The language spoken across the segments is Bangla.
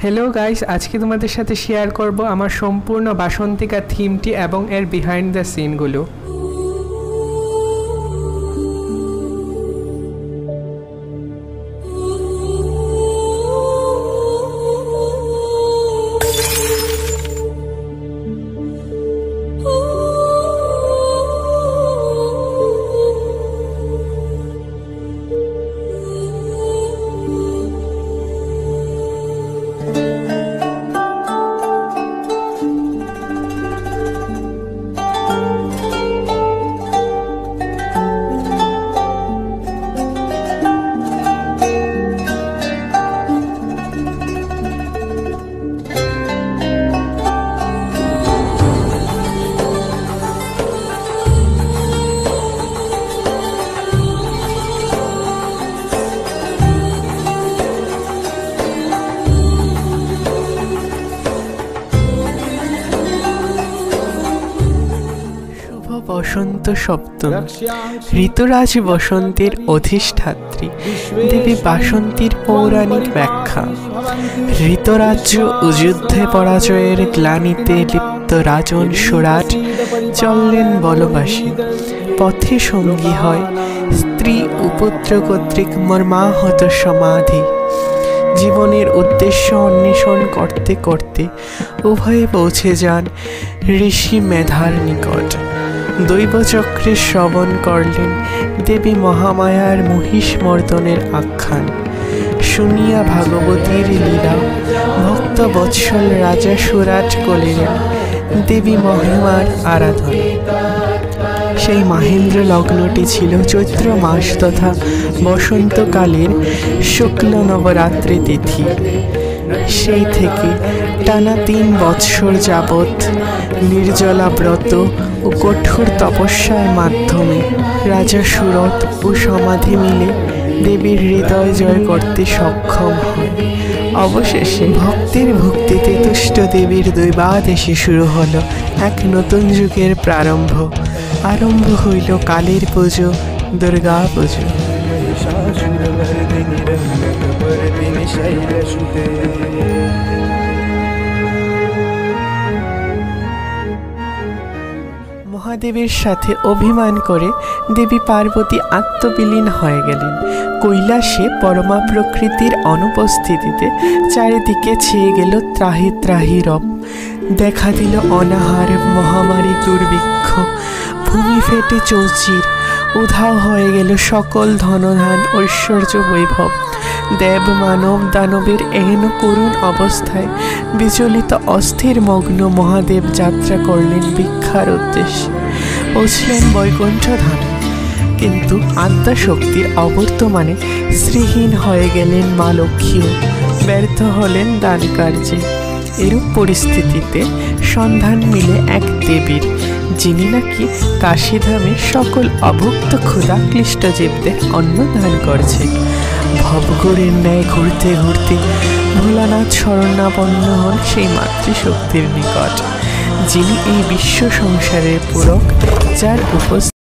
হ্যালো গাইস, আজকে তোমাদের সাথে শেয়ার করব আমার সম্পূর্ণ বাসন্তিকা থিমটি এবং এর বিহাইন্ড দ্য সিনগুলো। বসন্ত সপ্তমী, ঋতুরাজ বসন্তের অধিষ্ঠাত্রী দেবী বাসন্তীর পৌরাণিক ব্যাখ্যা। ঋতরাজ্য ও যুদ্ধে পরাজয়ের গ্লানিতে লিপ্ত রাজন সুরাট চললেন বনবাসী। পথে সঙ্গী হয় স্ত্রী ও পুত্র কর্তৃক মর্মাহত সমাধি। জীবনের উদ্দেশ্য অন্বেষণ করতে করতে উভয়ে পৌঁছে যান ঋষি মেধার নিকট। দৈবচক্রে শ্রবণ করলেন দেবী মহামায়ার মহিষ মর্দনের আখ্যান। শুনিয়া ভাগবতীর লীলা ভক্ত বৎসল রাজা সুরাট করিলেন দেবী মহিমার আরাধনা। সেই মাহেন্দ্র লগ্নটি ছিল চৈত্র মাস তথা বসন্তকালের শুক্ল নবরাত্রি তিথি। সেই থেকে টানা 3 বৎসর যাবৎ নির্জলা ব্রত ও কঠোর তপস্যার মাধ্যমে রাজা সুরত ও সমাধি মিলে দেবীর হৃদয় জয় করতে সক্ষম হয়। অবশেষে ভক্তের ভক্তিতে তুষ্ট দেবীর দৈবাদেশে শুরু হলো এক নতুন যুগের প্রারম্ভ। আরম্ভ হইল কালীর পুজো, দুর্গা পুজো। মহাদেবের সাথে অভিমান করে দেবী পার্বতী আত্মবিলীন হয়ে গেলেন। কৈলাসে পরমা প্রকৃতির অনুপস্থিতিতে চারিদিকে ছেয়ে গেল ত্রাহি ত্রাহি রব। দেখা দিল অনাহার মহামারী দুর্ভিক্ষ। ভূমি ফেটে চৌচির, উধাও হয়ে গেল সকল ধনধান ঐশ্বর্য বৈভব। দেব মানব দানবের এহেন করুণ অবস্থায় বিচলিত অস্থির মগ্ন মহাদেব যাত্রা করলেন ভিক্ষার উদ্দেশ্যে। পৌঁছলেন বৈকুণ্ঠ ধামে, কিন্তু আদ্যা শক্তির অবর্তমানে শ্রীহীন হয়ে গেলেন মা লক্ষ্মীও, ব্যর্থ হলেন দান কার্যে। এরূপ পরিস্থিতিতে সন্ধান মিলে এক দেবীর, যিনি নাকি কাশীধামে সকল অভুক্ত ক্ষুধা ক্লিষ্ট জীবদের অন্ন দান করছেন। ভবঘুরের ন্যায় ঘুরতে ঘুরতে ভোলানাথ শরণাপন্ন হন সেই মাতৃশক্তির নিকট, যিনি এই বিশ্ব সংসারের পূরক, যার উপস্থিতি।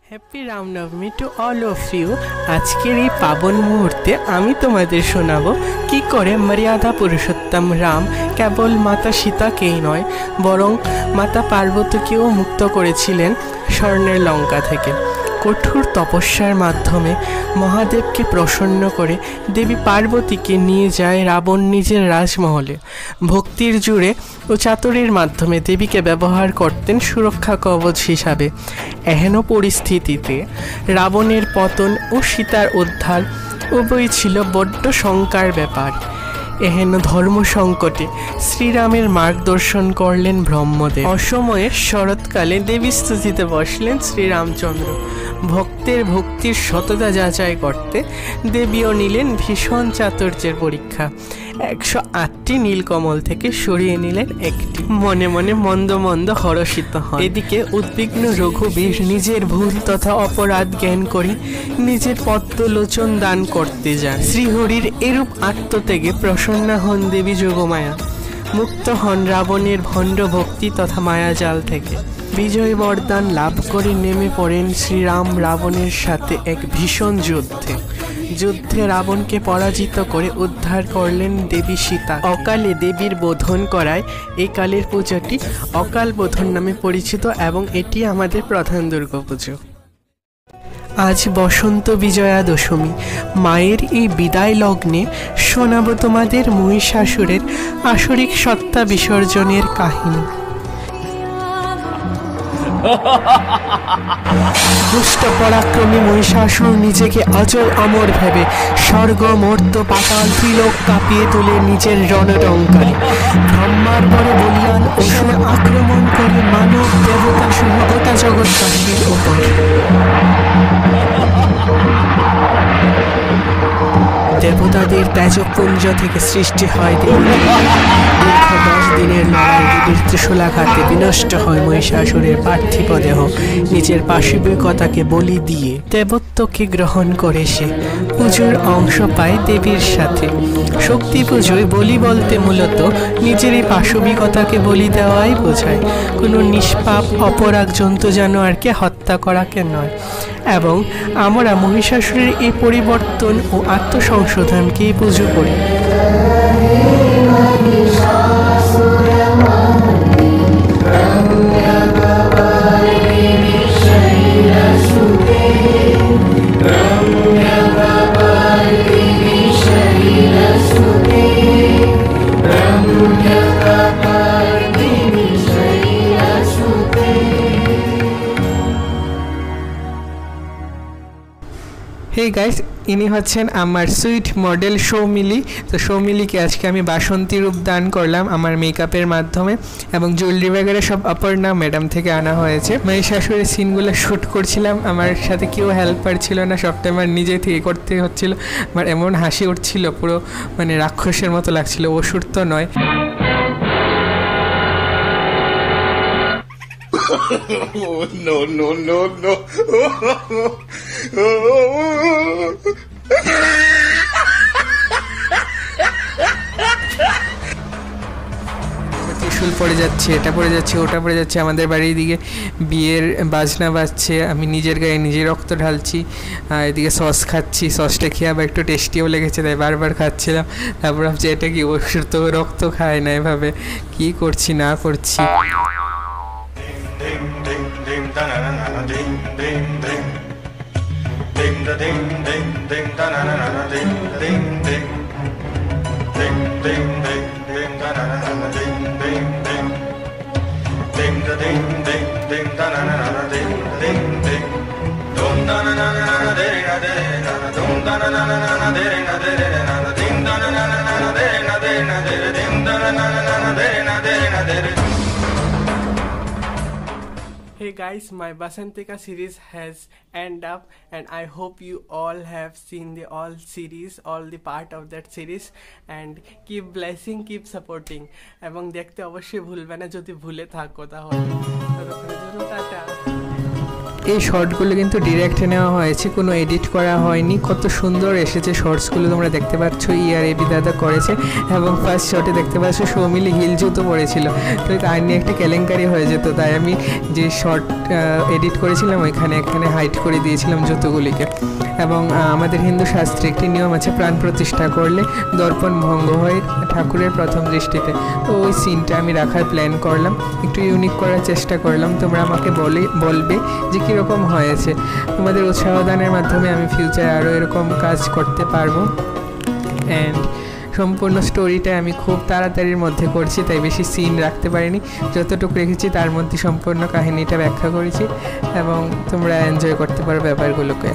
Happy Ramnavami to all of you. আজকের এই পাবন মুহূর্তে আমি তোমাদের শোনাবো কি করে মর্যাদা পুরুষোত্তম রাম কেবল মাতা সীতাকেই নয়, বরং মাতা পার্বতীকেও মুক্ত করেছিলেন স্বর্ণের লঙ্কা থেকে। কঠোর তপস্যার মাধ্যমে মহাদেবকে প্রসন্ন করে দেবী পার্বতীকে নিয়ে যায় রাবণ নিজের রাজমহলে। ভক্তির জুড়ে ও চাতুরীর মাধ্যমে দেবীকে ব্যবহার করতেন সুরক্ষা কবচ হিসাবে। এহেন পরিস্থিতিতে রাবণের পতন ও সীতার উদ্ধার উভয়ই ছিল বড্ড শঙ্কার ব্যাপার। এহেন ধর্ম সংকটে শ্রীরামের মার্গদর্শন করলেন ব্রহ্মদেব। অসময়ে শরৎকালে দেবী স্তুতিতে বসলেন শ্রীরামচন্দ্র। ভক্তের ভক্তির সততা যাচাই করতে দেবীও নিলেন ভীষণ চাতুর্যের পরীক্ষা। 108টি নীলকমল থেকে সরিয়ে নিলেন একটি। মনে মনে মন্দ মন্দ হরষিত হন। এদিকে উদ্বিগ্ন রঘুবীর নিজের ভুল তথা অপরাধ জ্ঞান করে নিজের পদ্মলোচন দান করতে যান। শ্রীহরির এরূপ আত্মত্যাগে প্রসন্না হন দেবী যোগমায়া। মুক্ত হন রাবণের ভণ্ড ভক্তি তথা মায়াজাল থেকে। বিজয় বরদান লাভ করে নেমে পড়েন শ্রীরাম রাবণের সাথে এক ভীষণ যুদ্ধে। যুদ্ধে রাবণকে পরাজিত করে উদ্ধার করলেন দেবী সীতা। অকালে দেবীর বোধন করায় এই কালীর পুজোটি অকাল বোধন নামে পরিচিত এবং এটি আমাদের প্রধান দুর্গাপুজো। আজ বসন্ত বিজয়া দশমী। মায়ের এই বিদায় লগ্নে শোনাব তোমাদের মহিষাসুরের আসরিক সত্তা বিসর্জনের কাহিনী। দুষ্ট পরাক্রমী মহিষাসুর নিজেকে অজর অমর ভেবে স্বর্গ মর্ত্য পাতাল ত্রিলোক কাঁপিয়ে তোলে নিজের রণডঙ্কারে। ব্রহ্মার পরে বলিয়ান অসুর আক্রমণ করে মানব দেবতা সহ গোটা জগৎবাসীর ওপর। দেবতাদের তেজপুঞ্জ থেকে সৃষ্টি হয় দেবী। দীর্ঘ 10 দিনের লড়াই দেবীর ত্রিশূলাঘাতে বিনষ্ট হয় মহিষাসুরের পার্থিব দেহ। নিজের পাশবিকতাকে বলি দিয়ে দেবত্বকে গ্রহণ করে সে পুজোর অংশ পায় দেবীর সাথে। শক্তি পুজোয় বলি বলতে মূলত নিজের এই পাশবিকতাকে বলি দেওয়াই বোঝায়, কোনো নিষ্পাপ অপরাগ জন্তু জানোয়ারকে হত্যা করাকে নয়। এবং আমরা মহিষাসুরের এই পরিবর্তন ও আত্মসংশোধনকেই পুজো করি। হে গাইস, ইনি হচ্ছেন আমার সুইট মডেল সৌমিলি। তো সৌমিলিকে আজকে আমি বাসন্তী রূপ দান করলাম আমার মেকআপের মাধ্যমে, এবং জুয়েলারি ব্যাগের সব অপর্ণা ম্যাডাম থেকে আনা হয়েছে। মহিষাসুরের সিনগুলো শ্যুট করছিলাম, আমার সাথে কেউ হেল্পার ছিল না, সবটা আমার নিজে থেকে করতে হচ্ছিল। আমার এমন হাসি উঠছিল, পুরো মানে রাক্ষসের মতো লাগছিল, অসুর তো নয়। Oh, no, no, no, no. ত্রিশূল পড়ে যাচ্ছে, এটা পড়ে যাচ্ছে, ওটা পড়ে যাচ্ছে। আমাদের বাড়ির দিকে বিয়ের বাজনা বাজছে, আমি নিজের গায়ে নিজে রক্ত ঢালছি, এদিকে সস খাচ্ছি। সসটা খেয়ে আবার একটু টেস্টিও লেগেছে, তাই বারবার খাচ্ছিলাম। তারপর ভাবছি এটা কি ওষুধ, তো রক্ত খায় না, এভাবে কি করছি না করছি। Hey guys, my Basantika series has ended up, and I hope you all have seen the all series, all the part of that series, and keep blessing, keep supporting, এবং দেখতে অবশ্যই ভুলবে না যদি ভুলে থাকো তাহলে। ততক্ষণের জন্য টাটা। এই শর্টগুলো কিন্তু ডিরেক্ট নেওয়া হয়েছে, কোনো এডিট করা হয়নি। কত সুন্দর এসেছে শর্টসগুলো, তোমরা দেখতে পাচ্ছ। ইয়ার এবি দাদা করেছে, এবং ফার্স্ট শর্টে দেখতে পাচ্ছ সৌমিলি হিল জুতো পরেছিল, তো তার নিয়ে একটা কেলেঙ্কারি হয়ে যেত। তাই আমি যে শর্ট এডিট করেছিলাম ওইখানে এখানে হাইড করে দিয়েছিলাম জুতোগুলিকে। এবং আমাদের হিন্দু শাস্ত্রে একটি নিয়ম আছে, প্রাণ প্রতিষ্ঠা করলে দর্পণ ভঙ্গ হয় ঠাকুরের প্রথম দৃষ্টিতে। তো ওই সিনটা আমি রাখার প্ল্যান করলাম, একটু ইউনিক করার চেষ্টা করলাম। তোমরা আমাকে বলবে যে কীরকম হয়েছে। তোমাদের উৎসাহ দানের মাধ্যমে আমি ফিউচারে আরও এরকম কাজ করতে পারবো। অ্যান্ড সম্পূর্ণ স্টোরিটা আমি খুব তাড়াতাড়ির মধ্যে করছি, তাই বেশি সিন রাখতে পারিনি। যতটুকু রেখেছি তার মধ্যে সম্পূর্ণ কাহিনীটা ব্যাখ্যা করেছি, এবং তোমরা এনজয় করতে পারো ব্যাপারগুলোকে।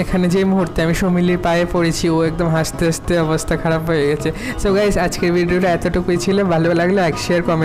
এখানে যে মুহূর্তে আমি সমিলির পায়ে পড়েছি ও একদম হাসতে হাসতে অবস্থা খারাপ হয়ে গেছে। সো গাইস আজকের ভিডিওটা এতটুকুই ছিল, ভালো লাগলে লাইক শেয়ার কমেন্ট